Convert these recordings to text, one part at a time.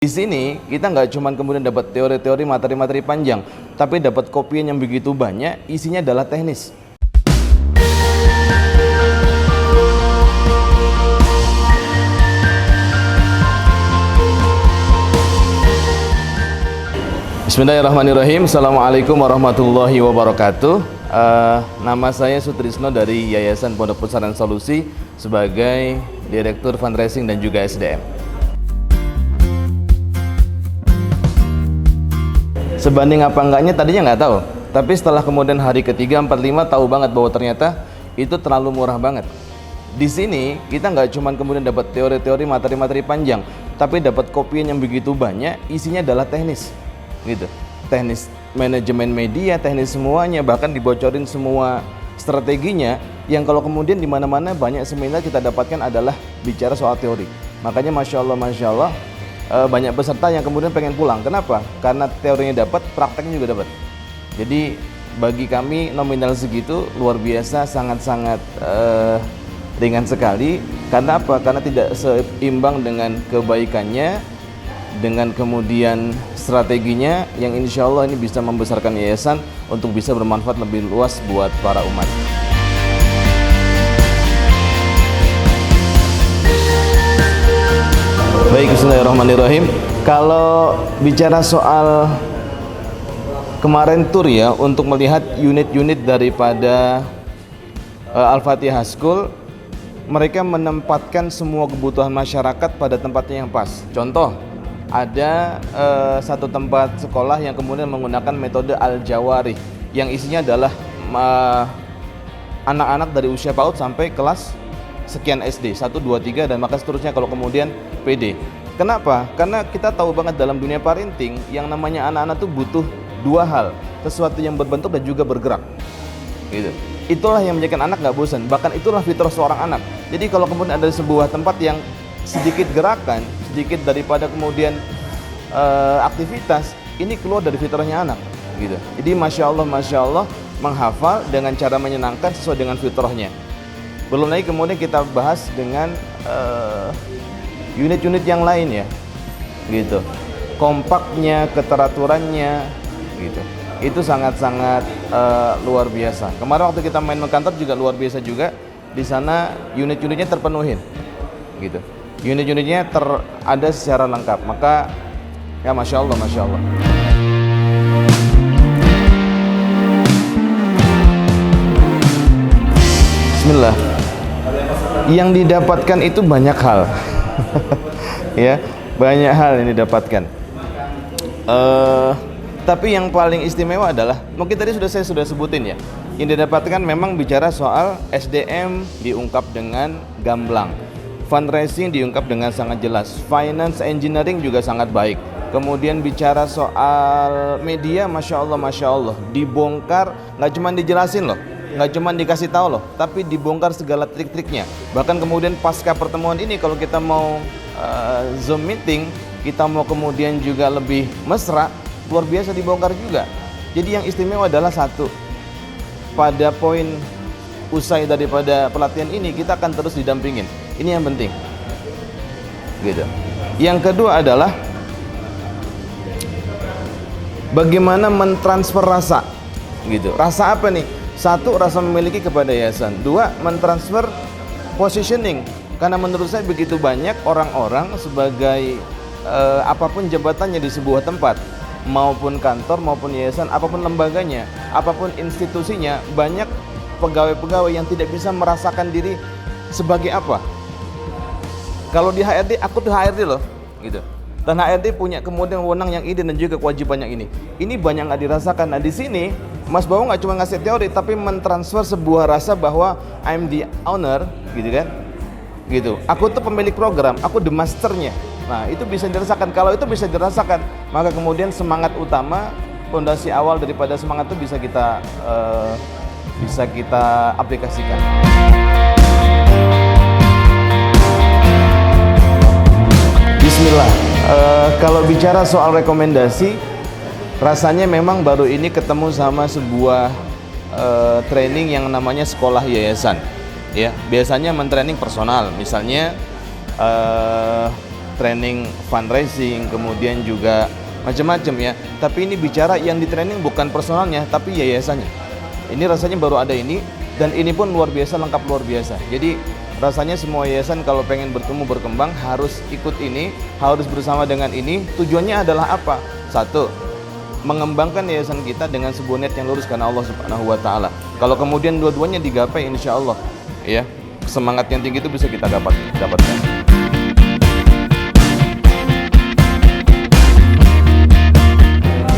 Di sini kita nggak cuma kemudian dapat teori-teori, materi-materi panjang, tapi dapat kopian yang begitu banyak, isinya adalah teknis. Bismillahirrahmanirrahim. Assalamualaikum warahmatullahi wabarakatuh. Nama saya Sutrisno dari Yayasan Pondok Pesantren Solusi sebagai Direktur Fundraising dan juga SDM. Sebanding apa enggaknya tadinya nggak tahu, tapi setelah kemudian hari ketiga, 4, 5 tahu banget bahwa ternyata itu terlalu murah banget. Di sini kita nggak cuma kemudian dapat teori-teori, materi-materi panjang, tapi dapat kopian yang begitu banyak, isinya adalah teknis, gitu. Teknis manajemen media, teknis semuanya, bahkan dibocorin semua strateginya. Yang kalau kemudian di mana-mana banyak seminar kita dapatkan adalah bicara soal teori. Makanya masya Allah. Banyak peserta yang kemudian pengen pulang. Kenapa? Karena teorinya dapat, prakteknya juga dapat. Jadi bagi kami nominal segitu luar biasa, sangat-sangat ringan sekali. Karena apa? Karena tidak seimbang dengan kebaikannya, dengan kemudian strateginya yang insya Allah ini bisa membesarkan yayasan untuk bisa bermanfaat lebih luas buat para umat. Baik, bismillahirrahmanirrahim. Kalau bicara soal kemarin tur ya, untuk melihat unit-unit daripada Al-Fatihah School, mereka menempatkan semua kebutuhan masyarakat pada tempatnya yang pas. Contoh, ada satu tempat sekolah yang kemudian menggunakan metode Al-Jawari, yang isinya adalah anak-anak dari usia PAUD sampai kelas sekian SD, 1, 2, 3 dan maka seterusnya kalau kemudian PD. Kenapa? Karena kita tahu banget dalam dunia parenting yang namanya anak-anak tuh butuh dua hal, sesuatu yang berbentuk dan juga bergerak, gitu. Itulah yang menjadikan anak nggak bosan, bahkan itulah fitrah seorang anak. Jadi kalau kemudian ada sebuah tempat yang sedikit gerakan, sedikit daripada kemudian aktivitas, ini keluar dari fitrahnya anak, gitu. Jadi masya Allah menghafal dengan cara menyenangkan sesuai dengan fitrahnya. Belum lagi kemudian kita bahas dengan unit-unit yang lain ya, gitu. Kompaknya, keteraturannya, gitu. Itu sangat-sangat luar biasa. Kemarin waktu kita main kantor juga luar biasa juga. Di sana unit-unitnya terpenuhin, gitu. Unit-unitnya ada secara lengkap. Maka ya masya Allah. Bismillah. Yang didapatkan itu banyak hal. Ya, banyak hal yang didapatkan. Tapi yang paling istimewa adalah, mungkin tadi saya sudah sebutin ya, yang didapatkan memang bicara soal SDM diungkap dengan gamblang, fundraising diungkap dengan sangat jelas, finance engineering juga sangat baik. Kemudian bicara soal media, masya Allah, dibongkar, nggak cuma dijelasin loh, nggak cuma dikasih tahu loh, tapi dibongkar segala trik-triknya. Bahkan kemudian pasca pertemuan ini kalau kita mau Zoom meeting, kita mau kemudian juga lebih mesra, luar biasa dibongkar juga. Jadi yang istimewa adalah satu, pada poin usai daripada pelatihan ini kita akan terus didampingin. Ini yang penting, gitu. Yang kedua adalah bagaimana mentransfer rasa, gitu. Rasa apa nih? Satu, rasa memiliki kepada yayasan. Dua, mentransfer positioning. Karena menurut saya begitu banyak orang-orang sebagai apapun jabatannya di sebuah tempat, maupun kantor, maupun yayasan, apapun lembaganya, apapun institusinya, banyak pegawai-pegawai yang tidak bisa merasakan diri sebagai apa. Kalau di HRD, aku tuh HRD loh, gitu. Dan HRD punya kemudian wewenang yang ini dan juga kewajiban yang ini. Ini banyak nggak dirasakan. Nah di sini Mas Bawo nggak cuma ngasih teori, tapi mentransfer sebuah rasa bahwa I'm the owner, gitu kan? Gitu. Aku tuh pemilik program, aku the masternya. Nah itu bisa dirasakan. Kalau itu bisa dirasakan, maka kemudian semangat utama, fondasi awal daripada semangat itu bisa kita aplikasikan. Bismillah. Kalau bicara soal rekomendasi, rasanya memang baru ini ketemu sama sebuah training yang namanya sekolah yayasan. Ya, biasanya mentraining personal, misalnya training fundraising, kemudian juga macam-macam ya. Tapi ini bicara yang di training bukan personalnya, tapi yayasannya. Ini rasanya baru ada ini, dan ini pun luar biasa, lengkap luar biasa. Jadi rasanya semua yayasan kalau pengen bertumbuh berkembang harus ikut ini, harus bersama dengan ini. Tujuannya adalah apa? Satu, mengembangkan yayasan kita dengan sebuah niat yang lurus karena Allah Subhanahu wa taala. Kalau kemudian dua-duanya digapai, insya Allah ya, semangat yang tinggi itu bisa kita dapatkan.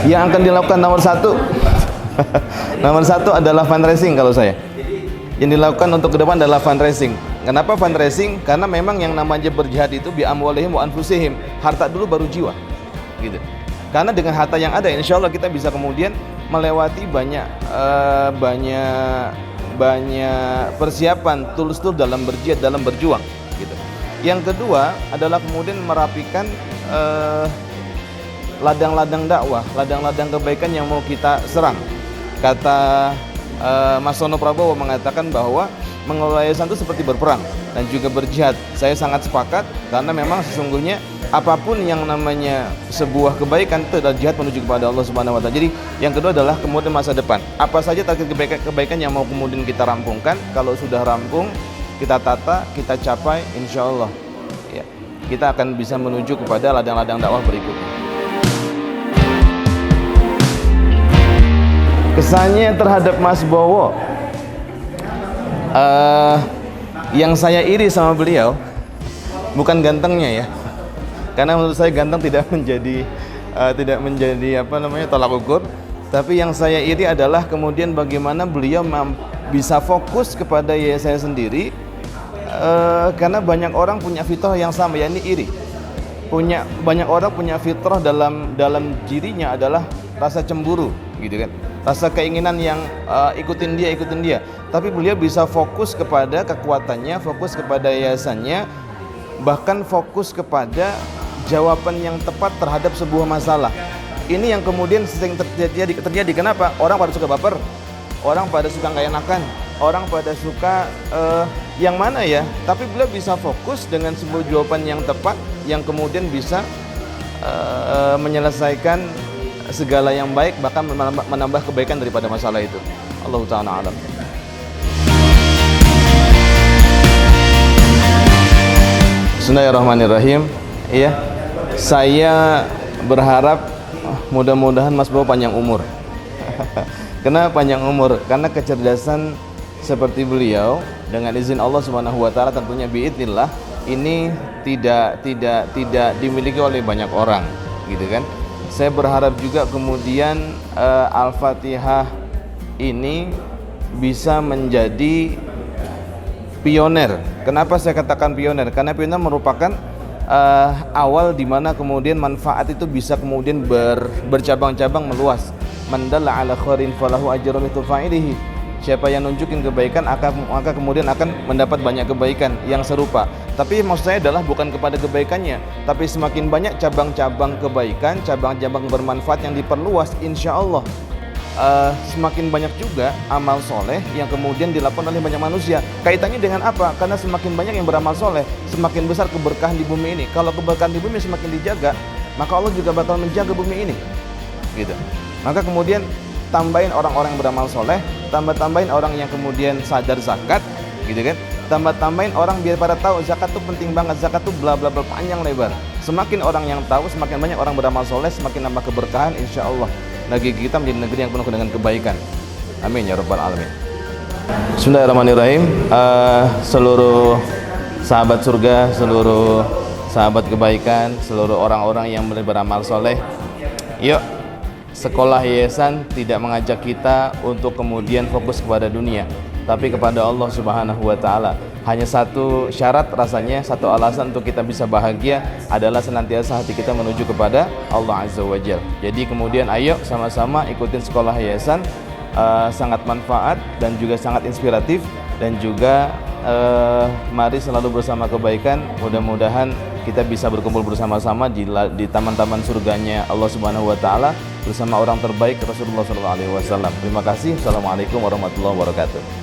Yang akan dilakukan nomor satu nomor satu adalah fundraising. Kalau saya, yang dilakukan untuk ke depan adalah fundraising. Kenapa fundraising? Karena memang yang namanya berjihad itu bi amwalihim wa anfusihim, harta dulu baru jiwa gitu. Karena dengan harta yang ada, insya Allah kita bisa kemudian melewati banyak persiapan tulus dalam berjihad, dalam berjuang gitu. Yang kedua adalah kemudian merapikan ladang-ladang dakwah, ladang-ladang kebaikan yang mau kita serang. Kata Mas Sono Prabowo mengatakan bahwa mengelola yayasan itu seperti berperang dan juga berjihad. Saya sangat sepakat, karena memang sesungguhnya apapun yang namanya sebuah kebaikan itu adalah jihad menuju kepada Allah Subhanahu wa taala. Jadi yang kedua adalah kemudian masa depan. Apa saja target kebaikan yang mau kemudian kita rampungkan, kalau sudah rampung, kita tata, kita capai, insya Allah ya, kita akan bisa menuju kepada ladang-ladang dakwah berikutnya. Kesannya terhadap Mas Bowo, yang saya iri sama beliau bukan gantengnya ya, karena menurut saya ganteng tidak menjadi tolak ukur. Tapi yang saya iri adalah kemudian bagaimana beliau bisa fokus kepada yayasan sendiri, karena banyak orang punya fitrah yang sama, yakni iri. Banyak orang punya fitrah dalam dirinya adalah rasa cemburu gitu kan, rasa keinginan yang ikutin dia. Tapi beliau bisa fokus kepada kekuatannya, fokus kepada yayasannya, bahkan fokus kepada jawaban yang tepat terhadap sebuah masalah. Ini yang kemudian sering terjadi. Kenapa? Orang pada suka baper, orang pada suka nggak enakan, orang pada suka yang mana ya. Tapi beliau bisa fokus dengan sebuah jawaban yang tepat, yang kemudian bisa menyelesaikan segala yang baik, bahkan menambah kebaikan daripada masalah itu. Allah Ta'ala alam. Bismillahirrahmanirrahim. Iya, saya berharap mudah-mudahan Mas Bowo panjang umur. Kenapa panjang umur? Karena kecerdasan seperti beliau, dengan izin Allah Subhanahu wa taala tentunya biidznillah, ini tidak dimiliki oleh banyak orang, gitu kan. Saya berharap juga kemudian Al-Fatihah ini bisa menjadi pioner. Kenapa saya katakan pioner? Karena pioner merupakan awal di mana kemudian manfaat itu bisa kemudian bercabang-cabang meluas. Man dalla ala khairin falahu ajrun mithlu fa'ilihi. Siapa yang nunjukin kebaikan maka kemudian akan mendapat banyak kebaikan yang serupa. Tapi maksud saya adalah bukan kepada kebaikannya, tapi semakin banyak cabang-cabang kebaikan, cabang-cabang bermanfaat yang diperluas, insya Allah semakin banyak juga amal soleh yang kemudian dilakukan oleh banyak manusia. Kaitannya dengan apa? Karena semakin banyak yang beramal soleh, semakin besar keberkahan di bumi ini. Kalau keberkahan di bumi semakin dijaga, maka Allah juga bakal menjaga bumi ini, gitu. Maka kemudian tambahin orang-orang yang beramal soleh, tambahin orang yang kemudian sadar zakat, gitu kan. Tambahin orang biar pada tahu zakat itu penting banget, zakat itu bla bla bla panjang lebar. Semakin orang yang tahu, semakin banyak orang beramal soleh, semakin nambah keberkahan, insya Allah negeri kita menjadi negeri yang penuh dengan kebaikan. Amin ya rabbal alamin. Bismillahirrahmanirrahim. Seluruh sahabat surga, seluruh sahabat kebaikan, seluruh orang-orang yang beramal soleh, yuk, sekolah yayasan tidak mengajak kita untuk kemudian fokus kepada dunia, tapi kepada Allah Subhanahu wa taala. Hanya satu syarat rasanya, satu alasan untuk kita bisa bahagia adalah senantiasa hati kita menuju kepada Allah Azza wa Jalla. Jadi kemudian ayo sama-sama ikutin sekolah yayasan, sangat manfaat dan juga sangat inspiratif, dan juga mari selalu bersama kebaikan. Mudah-mudahan kita bisa berkumpul bersama-sama di taman-taman surganya Allah Subhanahu wa taala bersama orang terbaik Rasulullah sallallahu alaihi wasallam. Terima kasih. Assalamualaikum warahmatullahi wabarakatuh.